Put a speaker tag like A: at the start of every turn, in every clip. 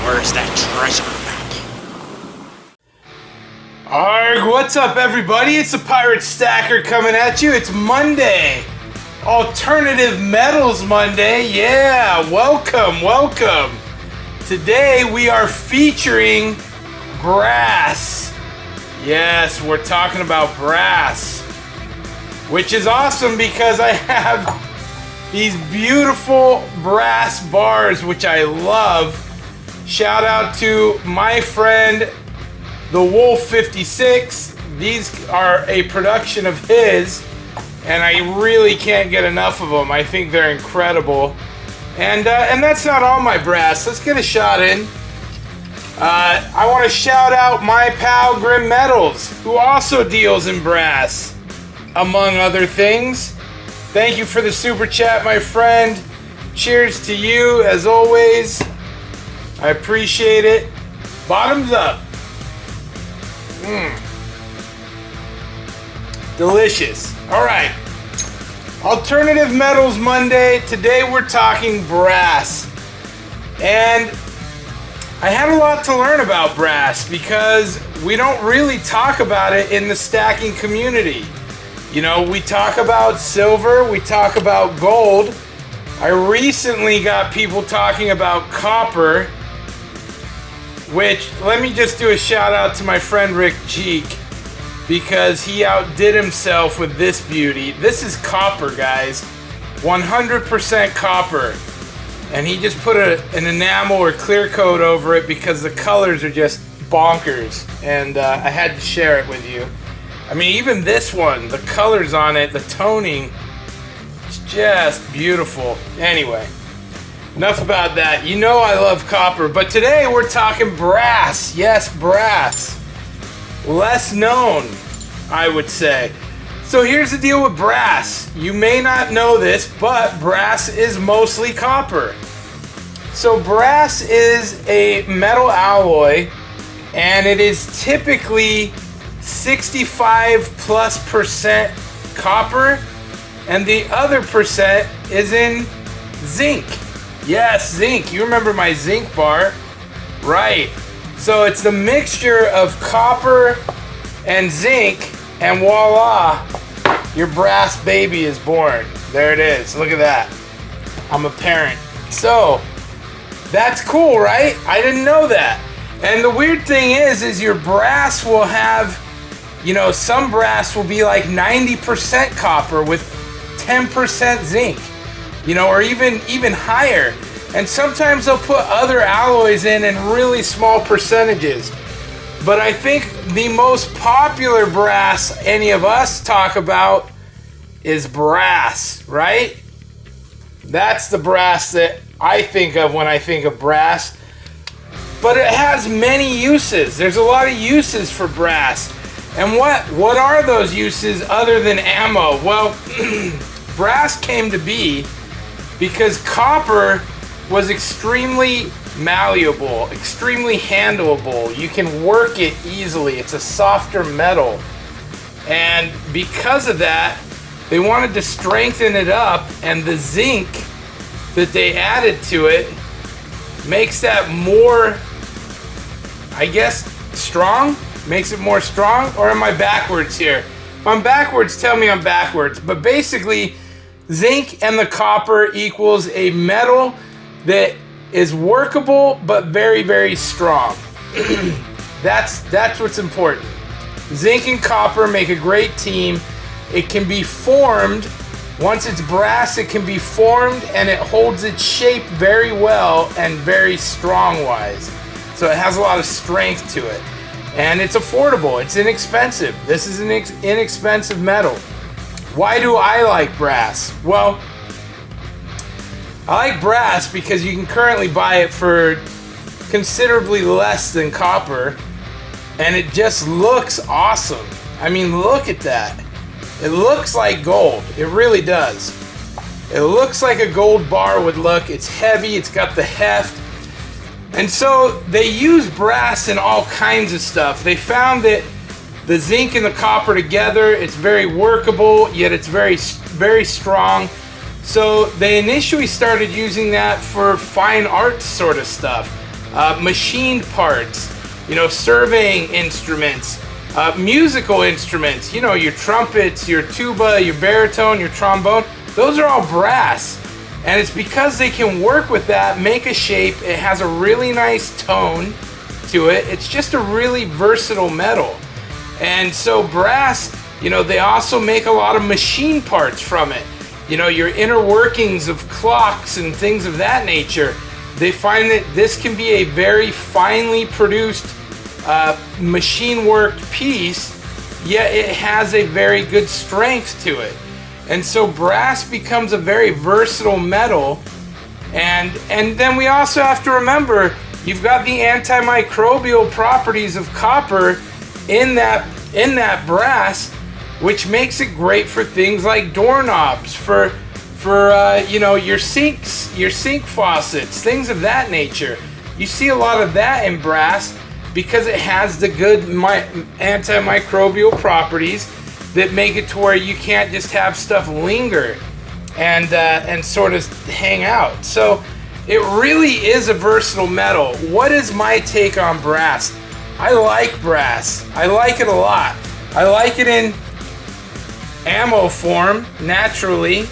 A: Where's that treasure map?
B: Arg, what's up everybody? It's the Pirate Stacker coming at you. It's Monday. Alternative Metals Monday. Yeah, welcome. Today we are featuring brass. Yes, we're talking about brass. Which is awesome because I have these beautiful brass bars which I love. Shout out to my friend the Wolf 56. These are a production of his and I really can't get enough of them. I think they're incredible. And that's not all my brass. Let's get a shot in. I want to shout out my pal Grim Metals, who also deals in brass, among other things. Thank you for the super chat, my friend. Cheers to you, as always. I appreciate it. Bottoms up. Delicious. All right. Alternative Metals Monday. Today we're talking brass. And I had a lot to learn about brass because we don't really talk about it in the stacking community. You know, we talk about silver, we talk about gold. I recently got people talking about copper, which, let me just do a shout out to my friend Rick Cheek, because he outdid himself with this beauty. This is copper, guys. 100% copper. And he just put an enamel or clear coat over it because the colors are just bonkers. And I had to share it with you. I mean, even this one, the colors on it, the toning, it's just beautiful. Anyway, enough about that. You know I love copper, but today we're talking brass. Yes, brass. Less known, I would say. So here's the deal with brass. You may not know this, but brass is mostly copper. So brass is a metal alloy, and it is typically 65+% copper, and the other percent is in zinc. Yes, zinc. You remember my zinc bar, right? So it's the mixture of copper and zinc, and voila, your brass baby is born. There it is. Look at that. I'm a parent. So that's cool, right? I didn't know that. And the weird thing is your brass will have, you know, some brass will be like 90% copper with 10% zinc, you know, or even higher. And sometimes they'll put other alloys in really small percentages. But I think the most popular brass any of us talk about is brass, right? That's the brass that I think of when I think of brass. But it has many uses. There's a lot of uses for brass. And what are those uses other than ammo? Well, brass came to be because copper was extremely malleable, extremely handleable. You can work it easily. It's a softer metal. And because of that, they wanted to strengthen it up, and the zinc that they added to it makes that more, I guess, strong? Makes it more strong? Or am I backwards here? If I'm backwards, tell me I'm backwards. But basically, zinc and the copper equals a metal that is workable but very, very strong. That's what's important. Zinc and copper make a great team. It can be formed. Once it's brass, it can be formed and it holds its shape very well and very strong-wise. So it has a lot of strength to it. And it's affordable. It's inexpensive. This is an inexpensive metal. Why do I like brass? Well, I like brass because you can currently buy it for considerably less than copper, and it just looks awesome. I mean, look at that. It looks like gold. It really does. It looks like a gold bar would look. It's heavy. It's got the heft. And so they use brass in all kinds of stuff. They found that the zinc and the copper together, it's very workable, yet it's very, very strong. So they initially started using that for fine art sort of stuff, machined parts, you know, surveying instruments, musical instruments, you know, your trumpets, your tuba, your baritone, your trombone, those are all brass. And it's because they can work with that, make a shape, it has a really nice tone to it. It's just a really versatile metal. And so brass, you know, they also make a lot of machine parts from it. You know, your inner workings of clocks and things of that nature. They find that this can be a very finely produced machine worked piece, yet it has a very good strength to it. And so brass becomes a very versatile metal. And then we also have to remember, you've got the antimicrobial properties of copper in that brass, which makes it great for things like doorknobs, for you know, your sinks, your sink faucets, things of that nature. You see a lot of that in brass because it has the good antimicrobial properties that make it to where you can't just have stuff linger and sort of hang out. So it really is a versatile metal. What is my take on brass? I like brass. I like it a lot. I like it in ammo form, naturally,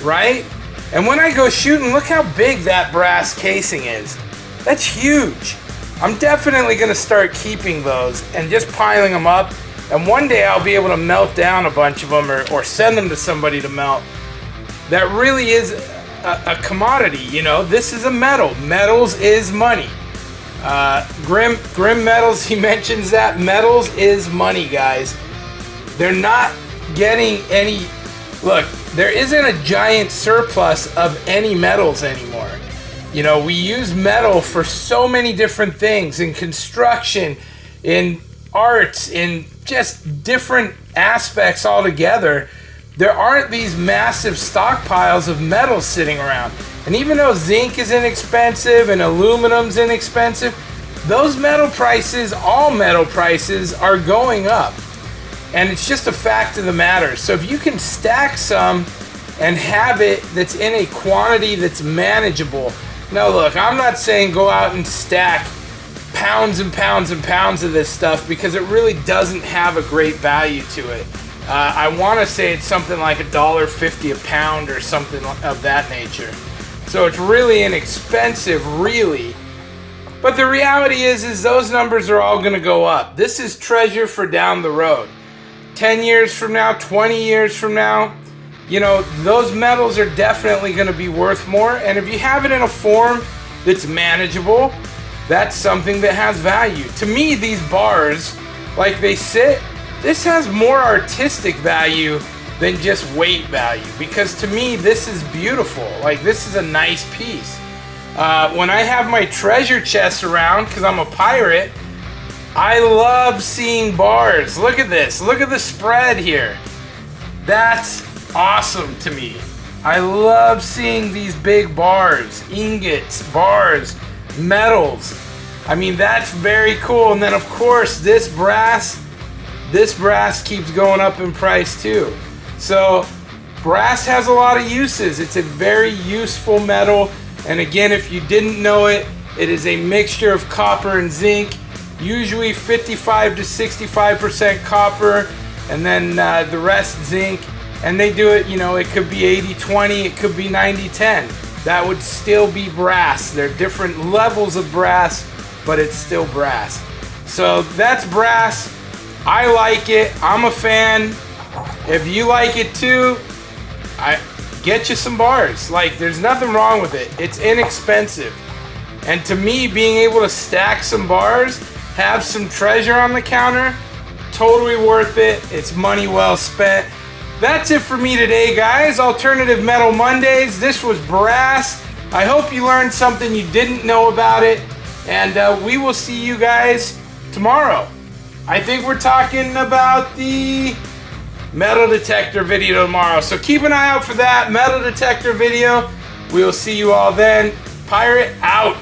B: right? And when I go shooting, look how big that brass casing is. That's huge. I'm definitely gonna start keeping those and just piling them up. And one day I'll be able to melt down a bunch of them or send them to somebody to melt. That really is a commodity, you know. This is a metal. Metals is money. Grim Metals, he mentions that. Metals is money, guys. They're not getting any... Look, there isn't a giant surplus of any metals anymore. You know, we use metal for so many different things, in construction, in arts, in just different aspects altogether. There aren't these massive stockpiles of metal sitting around. And even though zinc is inexpensive and aluminum's inexpensive, those metal prices, all metal prices, are going up. And it's just a fact of the matter. So if you can stack some and have it that's in a quantity that's manageable. Now look, I'm not saying go out and stack pounds and pounds and pounds of this stuff, because it really doesn't have a great value to it. I want to say it's something like $1.50 a pound or something of that nature. So it's really inexpensive, really. But the reality is those numbers are all going to go up. This is treasure for down the road. 10 years from now, 20 years from now, you know, those metals are definitely going to be worth more. And if you have it in a form that's manageable, that's something that has value. To me, these bars, like they sit, this has more artistic value than just weight value. Because to me, this is beautiful. Like, this is a nice piece. When I have my treasure chest around, because I'm a pirate, I love seeing bars. Look at this. Look at the spread here. That's awesome to me. I love seeing these big bars, ingots, bars, metals. I mean, that's very cool. And then of course this brass keeps going up in price too. So brass has a lot of uses. It's a very useful metal. And again, if you didn't know it, it is a mixture of copper and zinc, usually 55 to 65% copper, and then the rest zinc. And they do it, you know, it could be 80-20, it could be 90-10. That would still be brass. There are different levels of brass, but it's still brass. So that's brass. I like it. I'm a fan. If you like it too, get you some bars. Like, there's nothing wrong with it. It's inexpensive. And to me, being able to stack some bars, have some treasure on the counter, totally worth it. It's money well spent. That's it for me today, guys. Alternative Metal Mondays. This was brass. I hope you learned something you didn't know about it. And we will see you guys tomorrow. I think we're talking about the metal detector video tomorrow. So keep an eye out for that metal detector video. We will see you all then. Pirate out.